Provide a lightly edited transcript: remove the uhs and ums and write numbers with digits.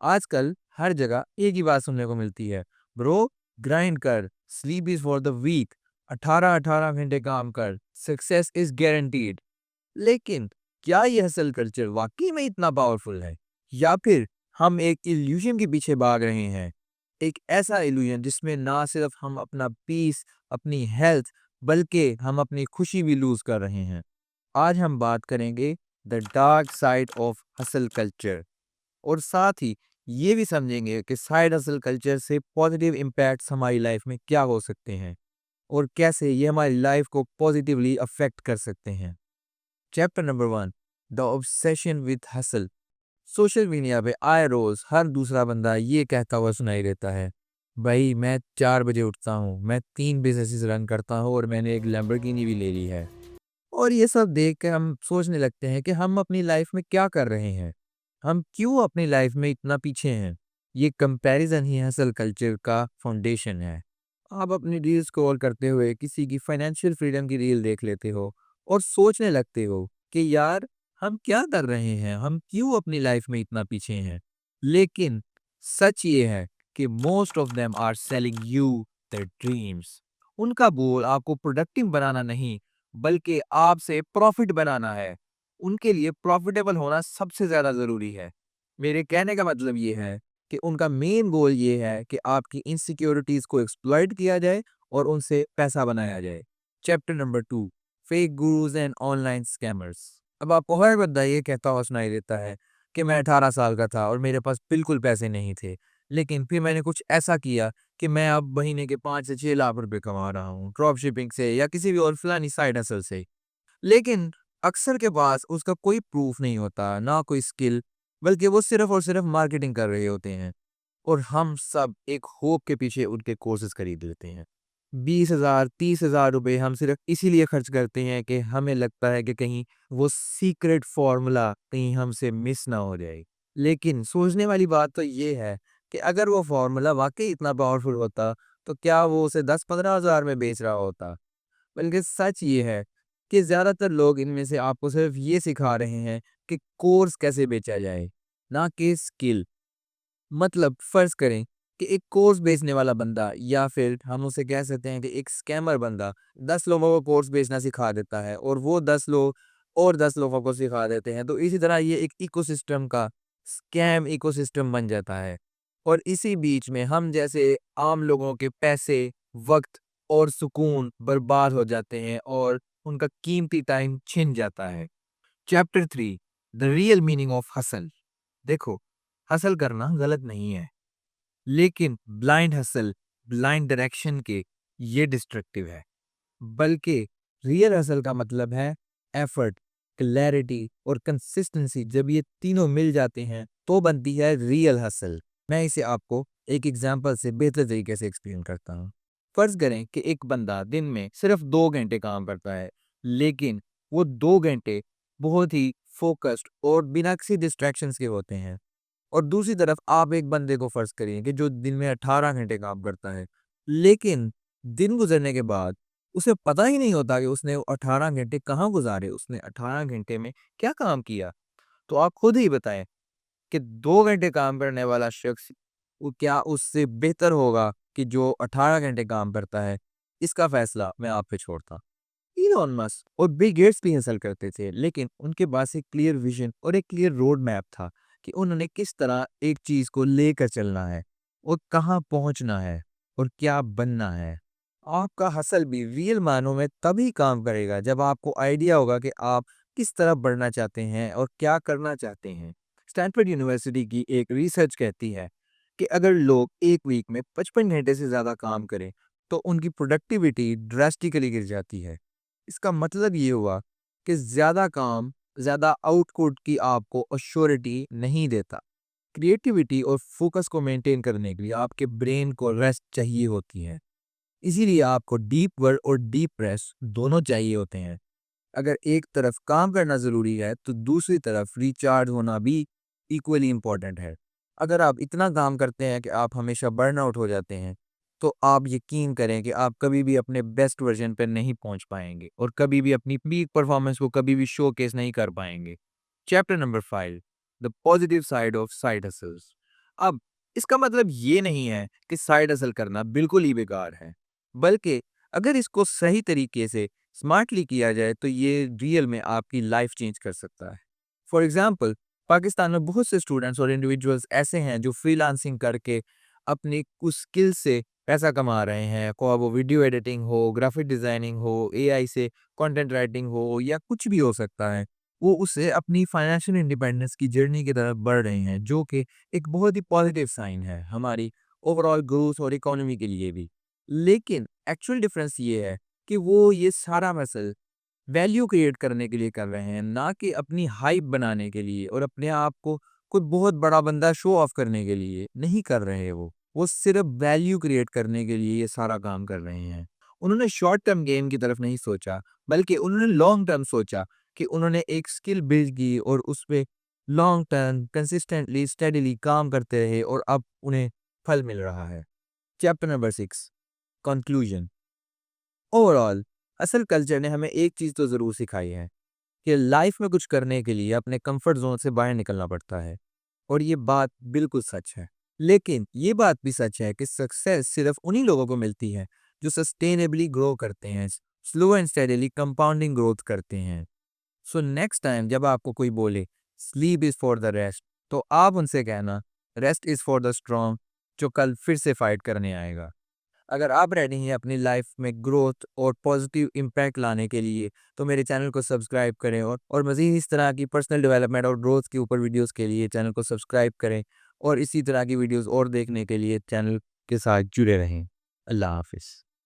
आजकल हर जगह एक ही बात सुनने को मिलती है, ब्रो ग्राइंड कर, sleep is for the weak, 18-18 घंटे काम कर, सक्सेस इज गारंटीड। लेकिन क्या ये हसल कल्चर वाकई में इतना पावरफुल है, या फिर हम एक इल्यूजन के पीछे भाग रहे हैं? एक ऐसा इल्यूजन जिसमें ना सिर्फ हम अपना पीस, अपनी हेल्थ, बल्कि हम अपनी खुशी भी लूज कर रहे हैं। आज हम बात करेंगे the dark side of hustle culture, और साथ ही ये भी समझेंगे कि साइड हसल कल्चर से पॉजिटिव इम्पैक्ट्स हमारी लाइफ में क्या हो सकते हैं और कैसे ये हमारी लाइफ को पॉजिटिवली अफेक्ट कर सकते हैं। Chapter number 1, the obsession with hustle. Social media पे आए रोज हर दूसरा बंदा ये कहता हुआ सुनाई देता है, भाई मैं 4 बजे उठता हूँ, मैं 3 बिजनेसेस रन करता हूँ और मैंने एक लैम्बोर्गिनी भी ले ली है। और ये सब देख के हम सोचने लगते हैं कि हम अपनी लाइफ में क्या कर रहे हैं, हम क्यों अपनी लाइफ में इतना पीछे हैं। ये कंपैरिजन ही हसल कल्चर का फाउंडेशन है। आप अपनी रील स्क्रॉल करते हुए किसी की फाइनेंशियल फ्रीडम की रील देख लेते हो और सोचने लगते हो कि यार हम क्या कर रहे हैं, हम क्यों अपनी लाइफ में इतना पीछे हैं। लेकिन सच ये है कि most of them are selling you their dreams. उनका गोल आपको प्रोडक्टिव बनाना नहीं, बल्कि आपसे प्रॉफिट बनाना है। उनके लिए प्रॉफिटेबल होना सबसे ज़्यादा ज़रूरी है। मेरे कहने का मतलब ये है कि उनका मेन गोल ये है कि आपकी इनसिक्योरिटीज़ को एक्सप्लॉइट किया जाए और उनसे पैसा बनाया जाए। Chapter number 2, fake gurus and online scammers. अब आपको हर बंदा ये कहता हुआ सुनाई देता है कि मैं 18 साल का था और मेरे पास बिल्कुल पैसे नहीं थे, लेकिन फिर मैंने कुछ ऐसा किया कि मैं अब महीने के 5 से 6 लाख रुपए कमा रहा हूँ, ड्रॉप शिपिंग से या किसी भी और फलानी साइड हसल से। लेकिन अक्सर के पास उसका कोई प्रूफ नहीं होता, ना कोई स्किल, बल्कि वो सिर्फ और सिर्फ मार्केटिंग कर रहे होते हैं। और हम सब एक होप के पीछे उनके कोर्सेज खरीद लेते हैं। 20,000 30,000 रुपए हम सिर्फ इसीलिए खर्च करते हैं कि हमें लगता है कि कहीं वो सीक्रेट फॉर्मूला कहीं हमसे मिस ना हो जाए। लेकिन सोचने वाली बात तो ये है कि अगर वो फॉर्मूला वाकई इतना पावरफुल होता, तो क्या वो उसे 10-15,000 में बेच रहा होता? बल्कि सच ये है कि ज़्यादातर लोग इनमें से आपको सिर्फ ये सिखा रहे हैं कि कोर्स कैसे बेचा जाए, ना कि स्किल। मतलब फर्ज करें कि एक कोर्स बेचने वाला बंदा, या फिर हम उसे कह सकते हैं कि एक स्कैमर बंदा 10 लोगों को कोर्स बेचना सिखा देता है और वो 10 लोग और 10 लोगों को सिखा देते हैं, तो इसी तरह ये एक इकोसिस्टम का स्कैम इकोसिस्टम बन जाता है। और इसी बीच में हम जैसे आम लोगों के पैसे, वक्त और सुकून बर्बाद हो जाते हैं और उनका कीमती टाइम छिन जाता है। Chapter 3, the real meaning of hustle. देखो, हसल करना गलत नहीं है, लेकिन ब्लाइंड हसल, ब्लाइंड डायरेक्शन के ये डिस्ट्रक्टिव है। बल्कि रियल हसल का मतलब है एफर्ट, क्लैरिटी और कंसिस्टेंसी। जब ये तीनों मिल जाते हैं तो बनती है रियल हसल। मैं इसे आपको एक एग्जांपल से बेहतर तरीके से एक्सप्लेन करता हूँ। फर्ज करें कि एक बंदा दिन में सिर्फ 2 घंटे काम करता है, लेकिन वो 2 घंटे बहुत ही फोकस्ड और बिना किसी डिस्ट्रैक्शंस के होते हैं। और दूसरी तरफ आप एक बंदे को फर्ज करिए कि जो दिन में 18 घंटे काम करता है, लेकिन दिन गुजरने के बाद उसे पता ही नहीं होता कि उसने वो 18 घंटे कहाँ गुजारे, उसने 18 घंटे में क्या काम किया। तो आप खुद ही बताएं कि 2 घंटे काम करने वाला शख्स वो क्या उससे बेहतर होगा कि जो 18 घंटे काम करता है? इसका फैसला मैं आप पे छोड़ता। इलॉन मस्क और बिल गेट्स भी हासिल करते थे, लेकिन उनके पास एक क्लियर विजन और एक क्लियर रोड मैप था कि उन्होंने किस तरह एक चीज को लेकर चलना है और कहाँ पहुंचना है और क्या बनना है। आपका हसल भी रियल मानों में तभी काम करेगा जब आपको आइडिया होगा कि आप किस तरफ बढ़ना चाहते हैं और क्या करना चाहते हैं। स्टैनफोर्ड यूनिवर्सिटी की एक रिसर्च कहती है कि अगर लोग एक वीक में 55 घंटे से ज़्यादा काम करें, तो उनकी प्रोडक्टिविटी ड्रास्टिकली गिर जाती है। इसका मतलब ये हुआ कि ज़्यादा काम, ज़्यादा आउटपुट की आपको अश्योरिटी नहीं देता। क्रिएटिविटी और फोकस को मेंटेन करने के लिए आपके ब्रेन को रेस्ट चाहिए होती है। इसीलिए आपको डीप वर्क और डीप रेस्ट दोनों चाहिए होते हैं। अगर एक तरफ काम करना ज़रूरी है, तो दूसरी तरफ रिचार्ज होना भी इक्वली इम्पोर्टेंट है। अगर आप इतना काम करते हैं कि आप हमेशा बर्नआउट हो जाते हैं, तो आप यकीन करें कि आप कभी भी अपने बेस्ट वर्जन पे नहीं पहुंच पाएंगे और कभी भी अपनी पीक परफॉर्मेंस को कभी भी शोकेस नहीं कर पाएंगे। Chapter number 5, the positive side of side hustles. अब इसका मतलब ये नहीं है कि साइड हसल करना बिल्कुल ही बेकार है, बल्कि अगर इसको सही तरीके से स्मार्टली किया जाए तो ये रियल में आपकी लाइफ चेंज कर सकता है। फॉर एग्जाम्पल, पाकिस्तान में बहुत से स्टूडेंट्स और इंडिविजुअल्स ऐसे हैं जो फ्रीलांसिंग करके अपनी उस स्किल से पैसा कमा रहे हैं, को वो वीडियो एडिटिंग हो, ग्राफिक डिज़ाइनिंग हो, एआई से कंटेंट राइटिंग हो या कुछ भी हो सकता है। वो उससे अपनी फाइनेंशियल इंडिपेंडेंस की जर्नी की तरफ बढ़ रहे हैं, जो कि एक बहुत ही पॉजिटिव साइन है हमारी ओवरऑल ग्रोथ और इकोनॉमी के लिए भी। लेकिन एक्चुअल डिफरेंस ये है कि वो ये सारा मसल वैल्यू क्रिएट करने के लिए कर रहे हैं, ना कि अपनी हाइप बनाने के लिए और अपने आप को कोई बहुत बड़ा बंदा शो ऑफ करने के लिए नहीं कर रहे हैं वो सिर्फ वैल्यू क्रिएट करने के लिए ये सारा काम कर रहे हैं। उन्होंने शॉर्ट टर्म गेम की तरफ नहीं सोचा, बल्कि उन्होंने लॉन्ग टर्म सोचा कि उन्होंने एक स्किल बिल्ड की और उस पे लॉन्ग टर्म कंसिस्टेंटली स्टेडीली काम करते रहे और अब उन्हें फल मिल रहा है। Chapter number 6, conclusion. ओवरऑल असल कल्चर ने हमें एक चीज़ तो ज़रूर सिखाई है कि लाइफ में कुछ करने के लिए अपने कंफर्ट जोन से बाहर निकलना पड़ता है, और ये बात बिल्कुल सच है। लेकिन ये बात भी सच है कि सक्सेस सिर्फ उन्हीं लोगों को मिलती है जो सस्टेनेबली ग्रो करते हैं, slow and steadily compounding growth करते हैं। सो नेक्स्ट टाइम जब आपको कोई बोले sleep is for the rest, तो आप उनसे कहना rest is for the strong, जो कल फिर से फाइट करने आएगा। अगर आप रेडी हैं अपनी लाइफ में ग्रोथ और पॉजिटिव इम्पैक्ट लाने के लिए, तो मेरे चैनल को सब्सक्राइब करें और मज़ीद इस तरह की पर्सनल डेवलपमेंट और ग्रोथ के ऊपर वीडियोस के लिए चैनल को सब्सक्राइब करें, और इसी तरह की वीडियोस और देखने के लिए चैनल के साथ जुड़े रहें। अल्लाह हाफिज़।